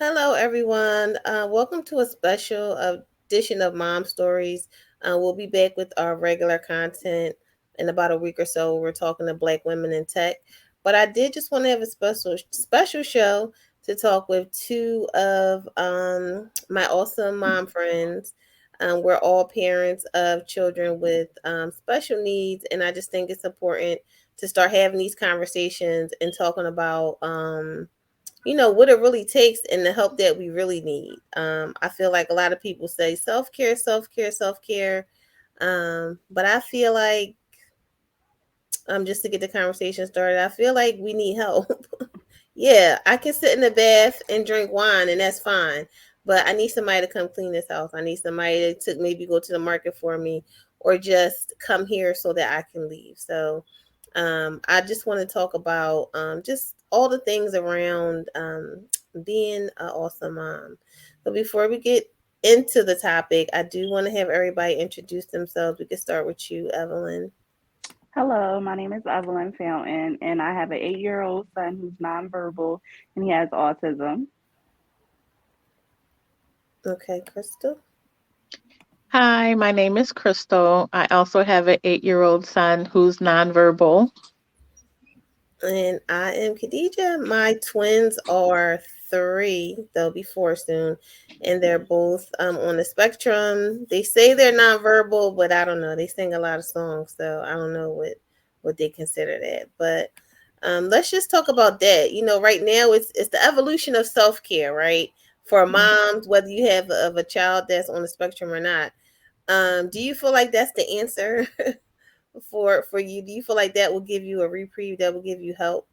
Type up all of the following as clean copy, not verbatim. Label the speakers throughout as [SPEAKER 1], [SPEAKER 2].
[SPEAKER 1] Hello, everyone. Welcome to a special edition of Mom Stories. We'll be back with our regular content in about a week or so. We're talking to Black women in tech, but I did just want to have a special show to talk with two of my awesome mom friends. We're all parents of children with special needs, and I just think it's important to start having these conversations and talking about. What it really takes and the help that we really need. I feel like a lot of people say self care, self care, self care. But I feel like just to get the conversation started, I feel like we need help. Yeah, I can sit in the bath and drink wine and that's fine. But I need somebody to come clean this house. I need somebody to maybe go to the market for me or just come here so that I can leave. So I just want to talk about just all the things around being an awesome mom. So before we get into the topic, I do want to have everybody introduce themselves. We can start with you, Evelyn.
[SPEAKER 2] Hello, my name is Evelyn Fountain, and I have an 8-year-old son who's nonverbal and he has autism.
[SPEAKER 1] Okay, Crystal.
[SPEAKER 3] Hi, my name is Crystal. I also have an 8-year-old son who's nonverbal.
[SPEAKER 1] And I am Khadija. My twins are three. They'll be four soon. And they're both on the spectrum. They say they're nonverbal, but I don't know. They sing a lot of songs, so I don't know what they consider that. But let's just talk about that. Right now it's the evolution of self care, right? For moms, whether you have of a child that's on the spectrum or not. Do you feel like that's the answer for you? Do you feel like that will give you a reprieve? That will give you help?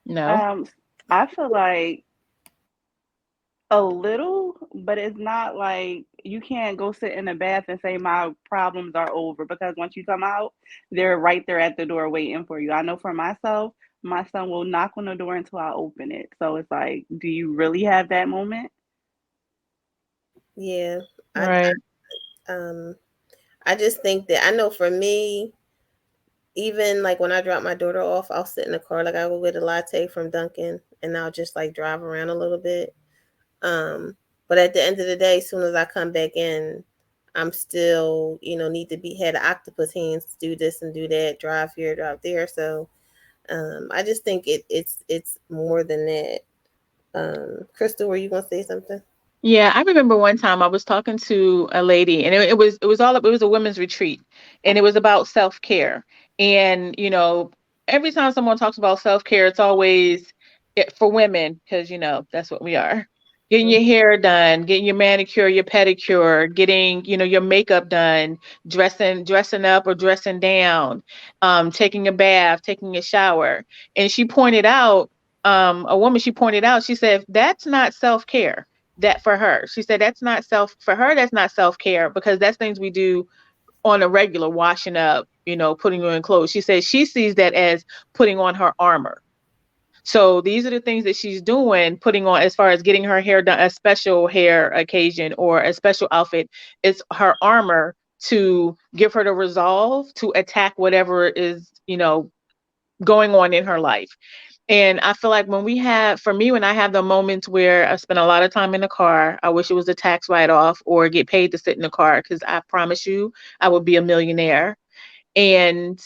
[SPEAKER 3] No.
[SPEAKER 2] Um, I feel like a little, but it's not like you can't go sit in a bath and say my problems are over because once you come out, they're right there at the door waiting for you. I know for myself, my son will knock on the door until I open it. So it's like, do you really have that moment?
[SPEAKER 1] Yeah, I
[SPEAKER 3] Right.
[SPEAKER 1] um I just think that I know for me, even like when I drop my daughter off, I'll sit in the car, like I will get a latte from Dunkin', and I'll just like drive around a little bit. Um, but at the end of the day, as soon as I come back in, I'm still, need to be had octopus hands to do this and do that, drive here, drive there. So I just think it's more than that. Crystal, were you gonna say something?
[SPEAKER 3] Yeah, I remember one time I was talking to a lady, and it was a women's retreat, and it was about self-care. And every time someone talks about self-care, it's always for women because that's what we are. Getting your hair done, getting your manicure, your pedicure, getting your makeup done, dressing up or dressing down, taking a bath, taking a shower. And she pointed out, a woman, she pointed out, she said that's not self-care. That for her, she said that's not self for her, that's not self-care because that's things we do on a regular, washing up, putting on clothes. She says she sees that as putting on her armor. So these are the things that she's doing, putting on as far as getting her hair done, a special hair occasion or a special outfit. It's her armor to give her the resolve to attack whatever is going on in her life. And I feel like for me, when I have the moments where I spend a lot of time in the car, I wish it was a tax write off or get paid to sit in the car because I promise you, I would be a millionaire. And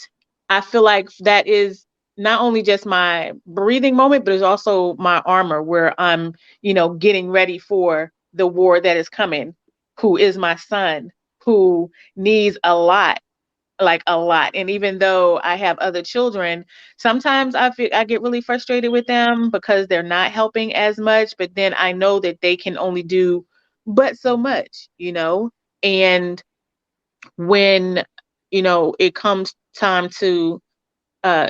[SPEAKER 3] I feel like that is not only just my breathing moment, but it's also my armor where I'm, getting ready for the war that is coming, who is my son, who needs a lot, like a lot. And even though I have other children, sometimes I get really frustrated with them because they're not helping as much, but then I know that they can only do but so much. And when it comes time to uh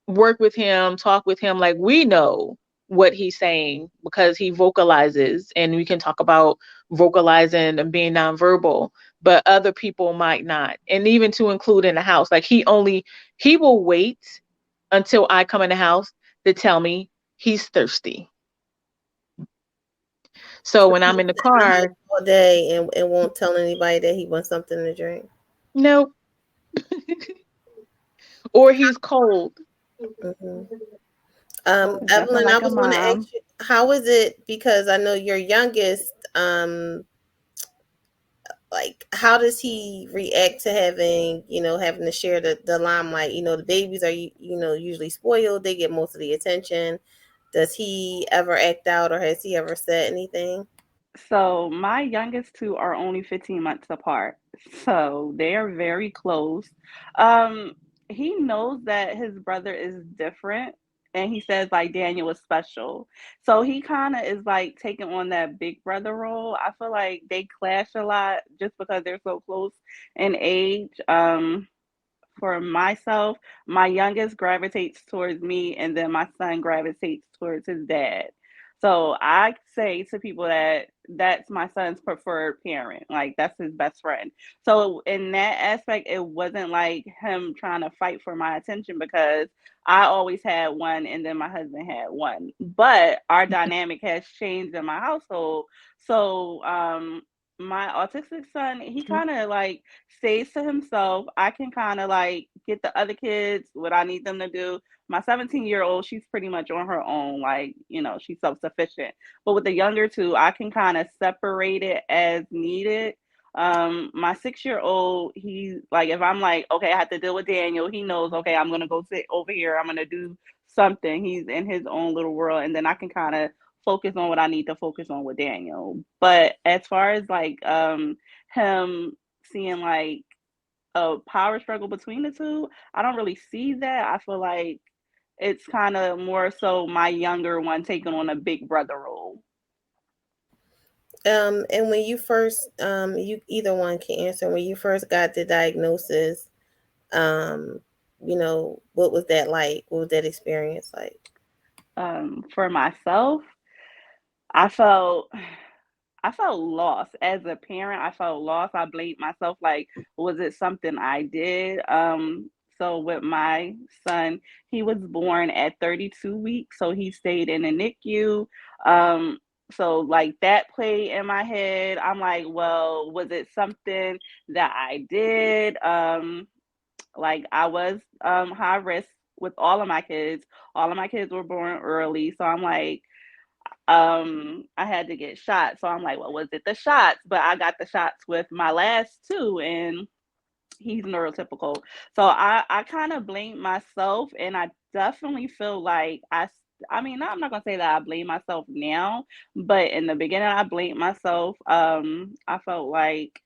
[SPEAKER 3] work with him, talk with him, like we know what he's saying because he vocalizes, and we can talk about vocalizing and being nonverbal, but other people might not. And even to include in the house, like he will wait until I come in the house to tell me he's thirsty. So
[SPEAKER 1] So
[SPEAKER 3] when I'm
[SPEAKER 1] he's
[SPEAKER 3] in the
[SPEAKER 1] sitting in the
[SPEAKER 3] car,
[SPEAKER 1] house all day and won't tell anybody that he wants something to drink.
[SPEAKER 3] nope. Or he's cold.
[SPEAKER 1] Hmm.
[SPEAKER 2] That's
[SPEAKER 1] Evelyn,
[SPEAKER 2] definitely
[SPEAKER 1] I
[SPEAKER 2] like a
[SPEAKER 1] was going to ask
[SPEAKER 2] mom.
[SPEAKER 1] you. how is it? Because I know your youngest, like how does he react to having, having to share the limelight? The babies are, usually spoiled. They get most of the attention. Does he ever act out, or has he ever said anything?
[SPEAKER 2] So my youngest two are only 15 months apart. So they are very close. Um, he knows that his brother is different, and he says like Daniel is special. So he kind of is like taking on that big brother role. I feel like they clash a lot just because they're so close in age. For myself, my youngest gravitates towards me, and then my son gravitates towards his dad. So I say to people that that's my son's preferred parent. Like that's his best friend. So in that aspect, it wasn't like him trying to fight for my attention because I always had one and then my husband had one. But our dynamic has changed in my household. So my autistic son, he kind of like stays to himself. I can kind of like get the other kids what I need them to do. My 17-year-old, she's pretty much on her own, like, she's self sufficient. But with the younger two, I can kind of separate it as needed. My 6-year-old, he's like, if I'm like, okay, I have to deal with Daniel, he knows, okay, I'm gonna go sit over here, I'm gonna do something. He's in his own little world, and then I can kind of focus on what I need to focus on with Daniel. But as far as like him seeing like a power struggle between the two, I don't really see that. I feel like it's kind of more so my younger one taking on a big brother role.
[SPEAKER 1] And when you first, you either one can answer. When you first got the diagnosis, um, what was that like? What was that experience like?
[SPEAKER 2] For myself, I felt I felt lost as a parent. I felt lost. I blamed myself. Like, was it something I did? So with my son, he was born at 32 weeks, so he stayed in a NICU. So like that played in my head. I'm like, well, was it something that I did? Like I was high risk with all of my kids. All of my kids were born early, so I'm like, I had to get shots. So I'm like, well, was it the shots? But I got the shots with my last two, and he's neurotypical. So I kind of blamed myself, and I definitely feel like I mean, I'm not gonna say that I blame myself now, but in the beginning, I blamed myself. I felt like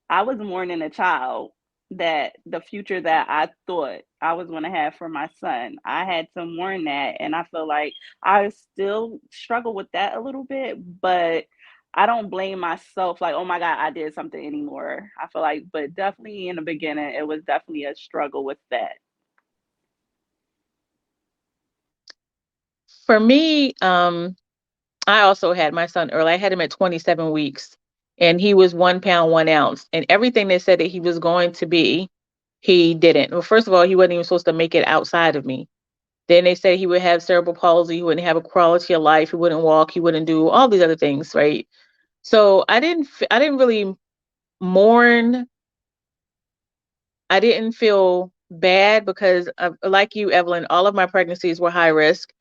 [SPEAKER 2] I was mourning a child that the future that I thought I was going to have for my son. I had to mourn that. And I feel like I still struggle with that a little bit, but I don't blame myself like, oh my God, I did something anymore. I feel like, but definitely in the beginning, it was definitely a struggle with that.
[SPEAKER 3] For me, I also had my son early. I had him at 27 weeks, and he was 1 pound, 1 ounce. And everything they said that he was going to be, he didn't. Well, first of all, he wasn't even supposed to make it outside of me. Then they said he would have cerebral palsy, he wouldn't have a quality of life, he wouldn't walk, he wouldn't do all these other things, right? So I didn't really mourn. I didn't feel bad because, like you, Evelyn, all of my pregnancies were high risk.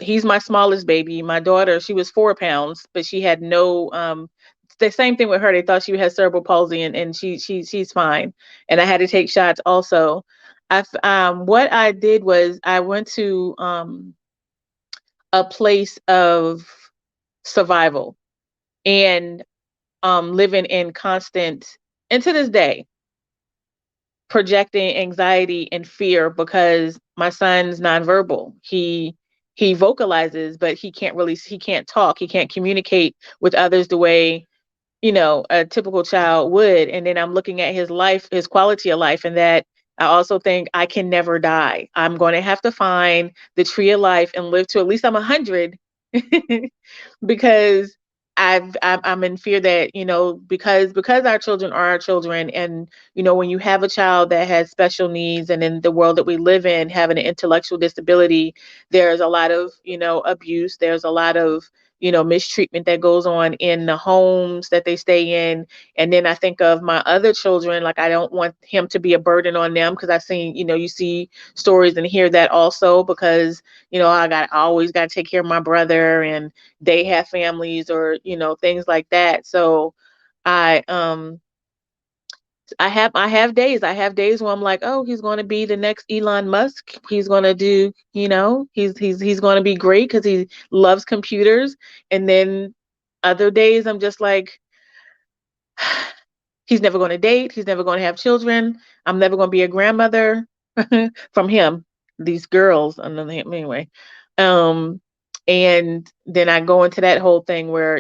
[SPEAKER 3] He's my smallest baby. My daughter, she was 4 pounds, but she had no. The same thing with her. They thought she had cerebral palsy, and she's fine. And I had to take shots also. What I did was I went to a place of survival and living in constant, and to this day, projecting anxiety and fear because my son's nonverbal. He vocalizes, but he can't talk. He can't communicate with others the way, a typical child would. And then I'm looking at his life, his quality of life, and that I also think I can never die. I'm going to have to find the tree of life and live to at least I'm 100 because I'm in fear that, because our children are our children, and when you have a child that has special needs, and in the world that we live in, having an intellectual disability, there's a lot of abuse. There's a lot of mistreatment that goes on in the homes that they stay in. And then I think of my other children, like I don't want him to be a burden on them, because I've seen, you see stories and hear that also, because, I always got to take care of my brother, and they have families, or, things like that. So I, I have days where I'm like, oh, he's going to be the next Elon Musk. He's going to do, he's going to be great because he loves computers. And then other days I'm just like, he's never going to date. He's never going to have children. I'm never going to be a grandmother from him. These girls, anyway. Um, and then I go into that whole thing where,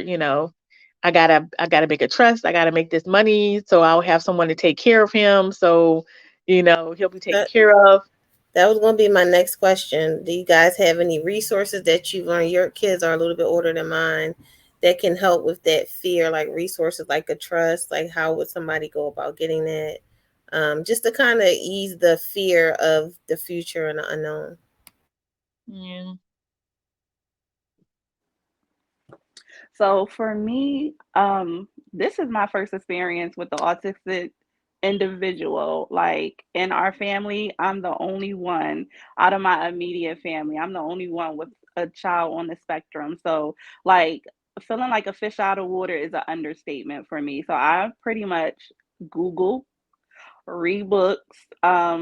[SPEAKER 3] I gotta make a trust. I gotta make this money so I'll have someone to take care of him. So, he'll be taken
[SPEAKER 1] That,
[SPEAKER 3] care of.
[SPEAKER 1] that was going to be my next question. Do you guys have any resources that you've learned? Your kids are a little bit older than mine, that can help with that fear, like resources like a trust. Like, how would somebody go about getting that? Just to kind of ease the fear of the future and the unknown.
[SPEAKER 3] Yeah.
[SPEAKER 2] So for me, this is my first experience with the autistic individual. Like in our family, I'm the only one out of my immediate family. I'm the only one with a child on the spectrum. So like feeling like a fish out of water is an understatement for me. So I pretty much Google, read books, I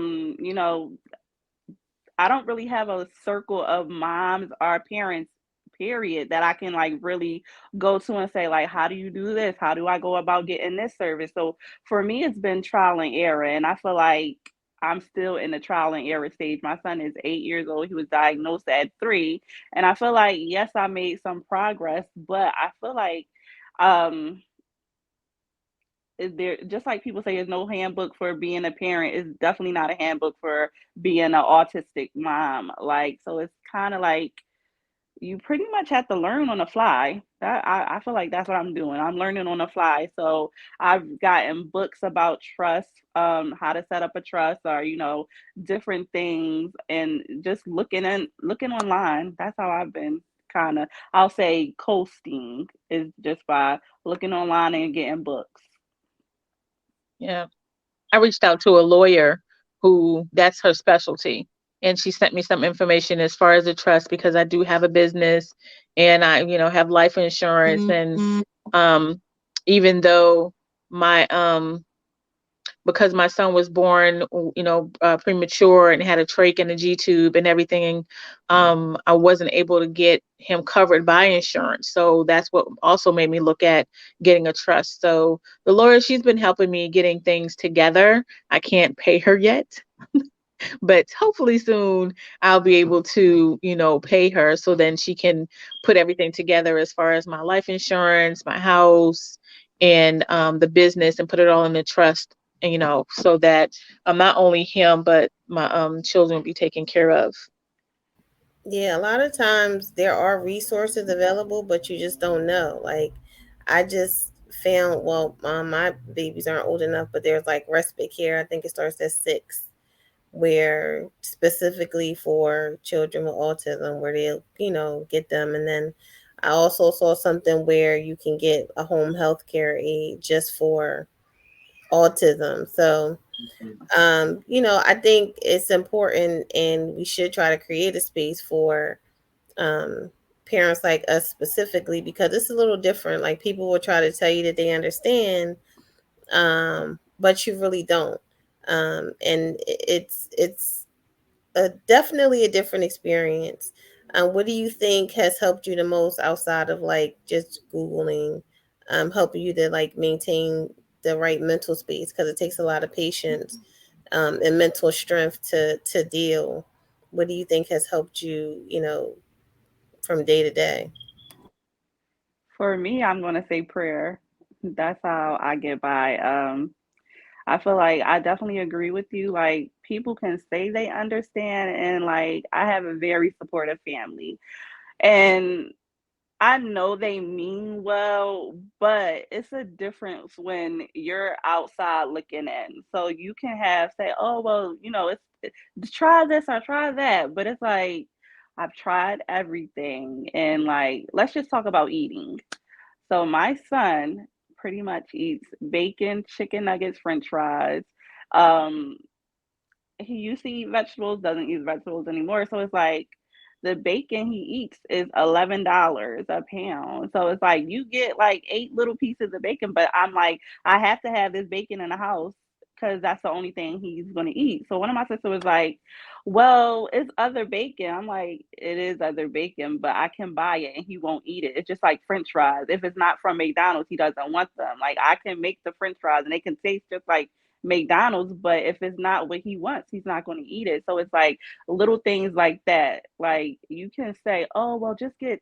[SPEAKER 2] don't really have a circle of moms or parents, period, that I can like really go to and say, like, how do you do this? How do I go about getting this service? So for me, it's been trial and error. And I feel like I'm still in the trial and error stage. My son is 8 years old. He was diagnosed at 3. And I feel like, yes, I made some progress, but I feel like um there, just like people say there's no handbook for being a parent, is definitely not a handbook for being an autistic mom. Like, so it's kind of like you pretty much have to learn on the fly. I feel like that's what I'm doing. I'm learning on the fly. So I've gotten books about trust, how to set up a trust, or different things, and just looking online. That's how I've been kind of, I'll say, coasting, is just by looking online and getting books.
[SPEAKER 3] Yeah. I reached out to a lawyer who that's her specialty. And she sent me some information as far as the trust, because I do have a business, and I, have life insurance. And even though my because my son was born, premature, and had a trach and a G tube and everything, I wasn't able to get him covered by insurance. So that's what also made me look at getting a trust. So the lawyer, she's been helping me getting things together. I can't pay her yet, but hopefully soon I'll be able to, pay her, so then she can put everything together as far as my life insurance, my house, and the business, and put it all in the trust, and, so that not only him, but my children will be taken care of.
[SPEAKER 1] Yeah, a lot of times there are resources available, but you just don't know. Like, I just found, well, my babies aren't old enough, but there's like respite care. I think it starts at 6, where specifically for children with autism, where they'll, get them. And then I also saw something where you can get a home health care aid just for autism. So, I think it's important, and we should try to create a space for um, parents like us specifically, because it's a little different. Like, people will try to tell you that they understand, but you really don't. And it's definitely a different experience. What do you think has helped you the most outside of like just Googling, helping you to like maintain the right mental space? Because it takes a lot of patience, and mental strength to deal. What do you think has helped you, from day to day?
[SPEAKER 2] For me, I'm gonna say prayer. That's how I get by. I feel like I definitely agree with you. Like people can say they understand, and like I have a very supportive family, and I know they mean well, but it's a difference when you're outside looking in. So you can have say, oh well, it's try this or try that, but it's like I've tried everything. And like, let's just talk about eating. So my son pretty much eats bacon, chicken nuggets, french fries. Um, he used to eat vegetables, doesn't eat vegetables anymore. So it's like the bacon he eats is $11 a pound. So it's like you get like 8 little pieces of bacon, but I'm like, I have to have this bacon in the house because that's the only thing he's gonna eat. So one of my sisters was like, well, it's other bacon. I'm like, it is other bacon, but I can buy it and he won't eat it. It's just like French fries. If it's not from McDonald's, he doesn't want them. Like I can make the French fries and they can taste just like McDonald's, but if it's not what he wants, he's not going to eat it. So it's like little things like that. Like you can say, "Oh, well, just get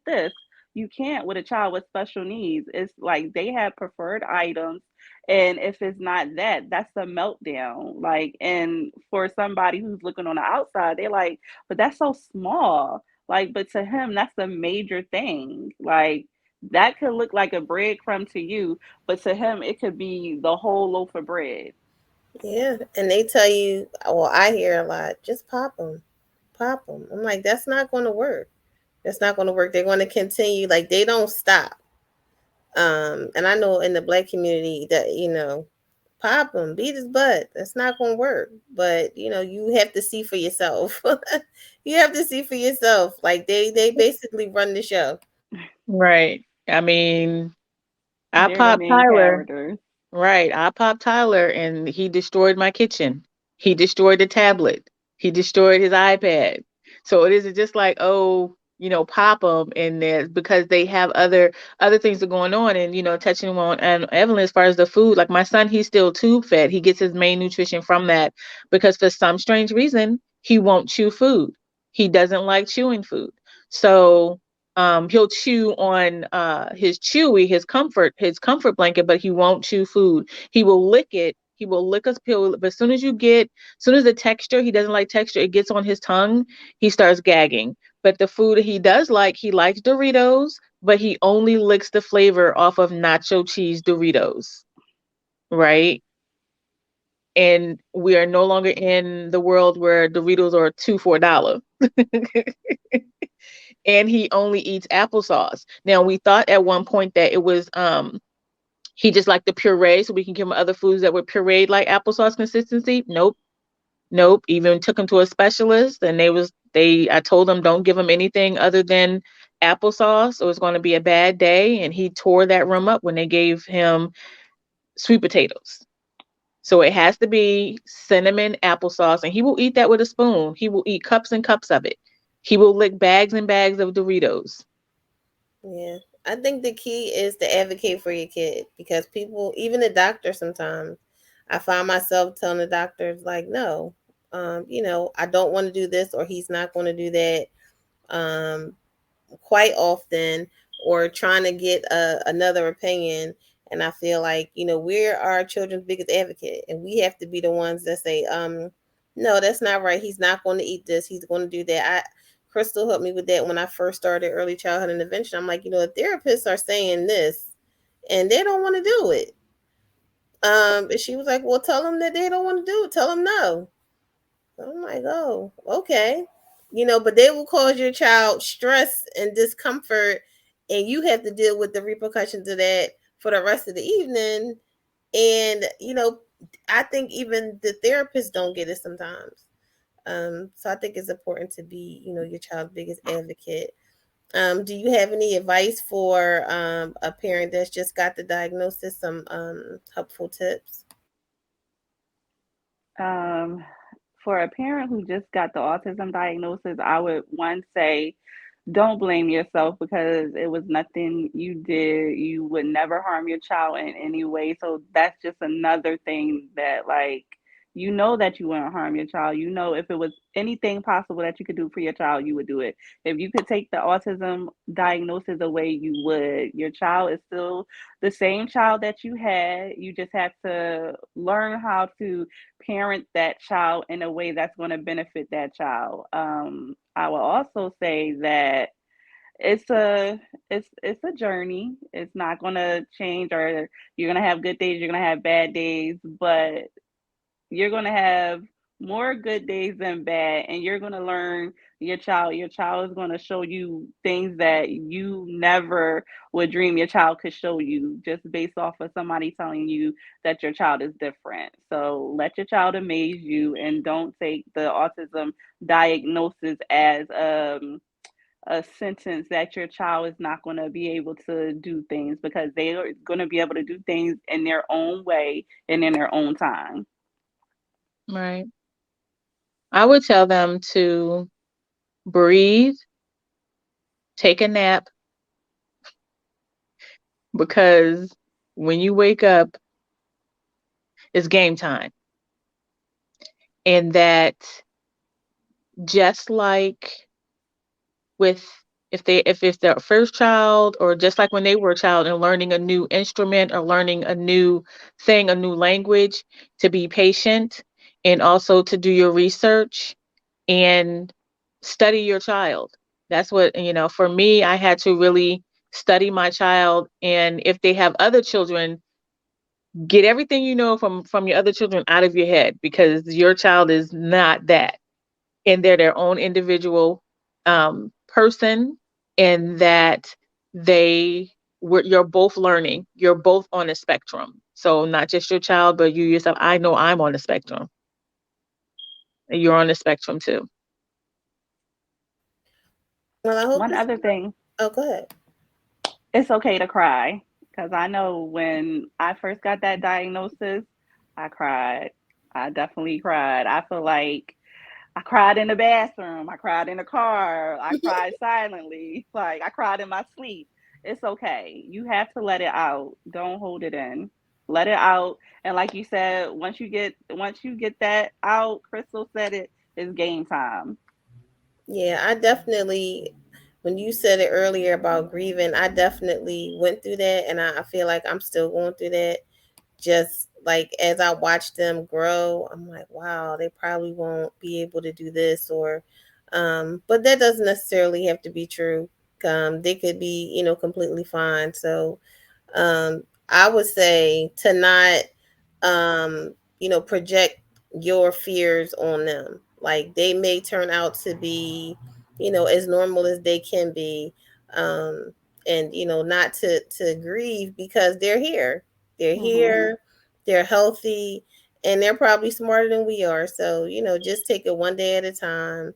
[SPEAKER 2] this." You can't with a child with special needs. It's like they have preferred items, and if it's not that, that's a meltdown. Like, and for somebody who's looking on the outside, they're like, "But that's so small." Like, but to him, that's a major thing. Like that could look like a breadcrumb to you, but to him, it could be the whole loaf of bread.
[SPEAKER 1] Yeah, and they tell you, well, I hear a lot, just pop them, pop them. I'm like, that's not going to work. That's not going to work. They're going to continue, like they don't stop. And I know in the black community that pop him, beat his butt. That's not going to work. But you have to see for yourself. You have to see for yourself. Like they basically run the show.
[SPEAKER 3] Right. I mean, I
[SPEAKER 2] They're the
[SPEAKER 3] popped
[SPEAKER 2] main
[SPEAKER 3] Tyler.
[SPEAKER 2] characters.
[SPEAKER 3] Right. I popped Tyler and he destroyed my kitchen. He destroyed the tablet. He destroyed his iPad. So it isn't just like, oh, pop them and there's because they have other things that are going on and touching on and Evelyn as far as the food, like my son, he's still tube fed. He gets his main nutrition from that because for some strange reason, he won't chew food. He doesn't like chewing food. So he'll chew on his comfort blanket, but he won't chew food. He will lick it. He will lick a pill, but as soon as the texture, he doesn't like texture, it gets on his tongue, he starts gagging. But the food he does like, he likes Doritos, but he only licks the flavor off of nacho cheese Doritos, right? And we are no longer in the world where Doritos are two for $1. And he only eats applesauce. Now we thought at one point that it was he just liked the puree, so we can give him other foods that were pureed like applesauce consistency. Nope, nope. Even took him to a specialist, and I told him don't give him anything other than applesauce, or it's going to be a bad day. And he tore that room up when they gave him sweet potatoes. So it has to be cinnamon applesauce, and he will eat that with a spoon. He will eat cups and cups of it. He will lick bags and bags of Doritos.
[SPEAKER 1] Yeah. I think the key is to advocate for your kid because people, even the doctor sometimes, I find myself telling the doctors, like, no, I don't want to do this or he's not going to do that quite often or trying to get another opinion. And I feel like, we're our children's biggest advocate and we have to be the ones that say, no, that's not right. He's not going to eat this. He's going to do that. Crystal helped me with that when I first started early childhood intervention. I'm like, therapists are saying this and they don't want to do it. And she was like, well, tell them that they don't want to do it. Tell them no. I'm like, oh, okay. But they will cause your child stress and discomfort, and you have to deal with the repercussions of that for the rest of the evening. And, I think even the therapists don't get it sometimes. So I think it's important to be, your child's biggest advocate. Do you have any advice for a parent that's just got the diagnosis? Some helpful tips?
[SPEAKER 2] Um, for a parent who just got the autism diagnosis, I would one say don't blame yourself because it was nothing you did. You would never harm your child in any way. So that's just another thing that, like, you know that you wouldn't harm your child. You know, if it was anything possible that you could do for your child, you would do it. If you could take the autism diagnosis away, you would. Your child is still the same child that you had. You just have to learn how to parent that child in a way that's going to benefit that child. I will also say that it's a it's a journey. It's not going to change, or you're going to have good days, you're going to have bad days, but you're going to have more good days than bad, and you're going to learn your child is going to show you things that you never would dream your child could show you, just based off of somebody telling you that your child is different. So let your child amaze you, and don't take the autism diagnosis as a sentence that your child is not going to be able to do things, because they are going to be able to do things in their own way and in their own time.
[SPEAKER 3] Right. I would tell them to breathe, take a nap, because when you wake up, it's game time. And that, just like with, if it's their first child, or just like when they were a child and learning a new instrument or learning a new thing, a new language, to be patient, and also to do your research and study your child. That's what, for me, I had to really study my child. And if they have other children, get everything you know from your other children out of your head, because your child is not that, and they're their own individual person, and that you're both learning, you're both on a spectrum. So not just your child, but you yourself. I know I'm on the spectrum, and you're on the spectrum too.
[SPEAKER 1] Well, I hope
[SPEAKER 2] One
[SPEAKER 1] this.
[SPEAKER 2] other thing,
[SPEAKER 1] Oh, go ahead.
[SPEAKER 2] it's okay to cry, because I know when I first got that diagnosis, I cried. I definitely cried. I feel like I cried in the bathroom. I cried in the car. I cried silently. Like, I cried in my sleep. It's okay. You have to let it out. Don't hold it in. Let it out. And like you said, once you get that out, Crystal said it's game time.
[SPEAKER 1] Yeah, I definitely, when you said it earlier about grieving, I definitely went through that, and I feel like I'm still going through that. Just like as I watch them grow, I'm like, wow, they probably won't be able to do this, or, but that doesn't necessarily have to be true. They could be, completely fine. So, I would say to not, project your fears on them. Like they may turn out to be, as normal as they can be. Um, and not to grieve, because they're here. They're
[SPEAKER 2] Hmm.
[SPEAKER 1] here, they're healthy, and they're probably smarter than we are. So, just take it one day at a time.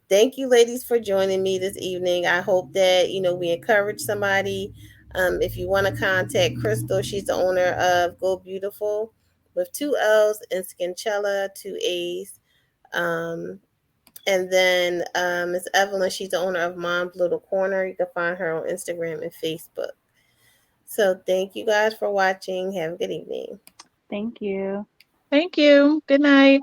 [SPEAKER 1] Thank you, ladies, for joining me this evening. I hope that, we encourage somebody. If you want to contact Crystal, she's the owner of Go Beautiful with two L's, and Skincella, two A's. Um, and then Miss Evelyn, she's the owner of Mom's Little Corner. You can find her on Instagram and Facebook. So thank you guys for watching. Have a good evening.
[SPEAKER 2] Thank you.
[SPEAKER 3] Thank you. Good night.